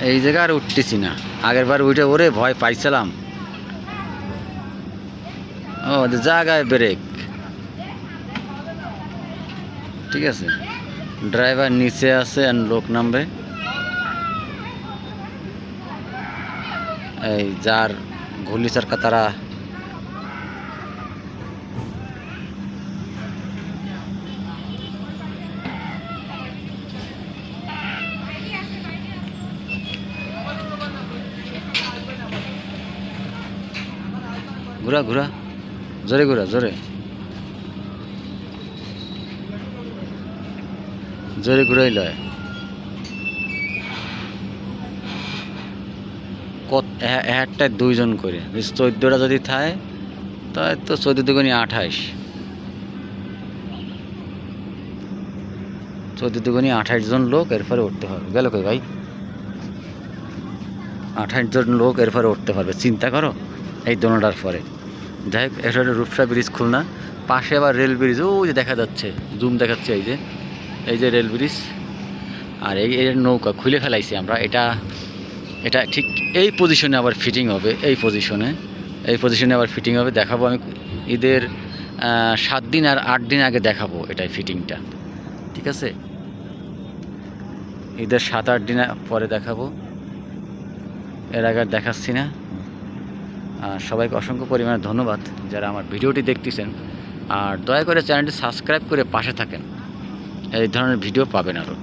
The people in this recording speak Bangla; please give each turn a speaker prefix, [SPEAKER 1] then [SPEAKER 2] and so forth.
[SPEAKER 1] এই জায়গা আর উঠতেছি না, আগের বার উঠে ওরে ভয় পাইছিলাম। ও জায়গায় ব্রেক, ঠিক আছে। ড্রাইভার নিচে আছে আর লোক নামবে, এই যার ঘুলি চারকা তারা ঘুরা ঘুরা, জোরে ঘুরা, জোরে জোরে ঘুরাই লয়। কত একটায় দুইজন করে, 14টা যদি থাকে তাই তো 14 দুগুণে 28, 14 দুগুণে 28 জন লোক এরপরে উঠতে পারবে। গেল কই ভাই? 28 জন লোক এরপরে উঠতে পারবে, চিন্তা করো এই দোনোটার পরে। যাই হোক, এটা হলো রূপসা ব্রিজ খুলনা। পাশে আবার রেল ব্রিজ ওই যে দেখা যাচ্ছে, জুম দেখাচ্ছে, এই যে রেল ব্রিজ। আর এই নৌকা খুলে ফেলাইছি আমরা, এটা এটা ঠিক এই পজিশনে আবার ফিটিং হবে, এই পজিশনে আবার ফিটিং হবে। দেখাবো আমি ঈদের 7 দিন আর 8 দিন আগে দেখাবো এটাই ফিটিংটা, ঠিক আছে। ঈদের 7-8 দিন পরে দেখাবো, এর আগে দেখাচ্ছি না। সবাইকে অসংখ্য পরিমাণে ধন্যবাদ যারা আমার ভিডিওটি দেখতেছেন। আর দয়া করে চ্যানেলটি সাবস্ক্রাইব করে পাশে থাকেন, এই ধরনের ভিডিও পাবেন আরও।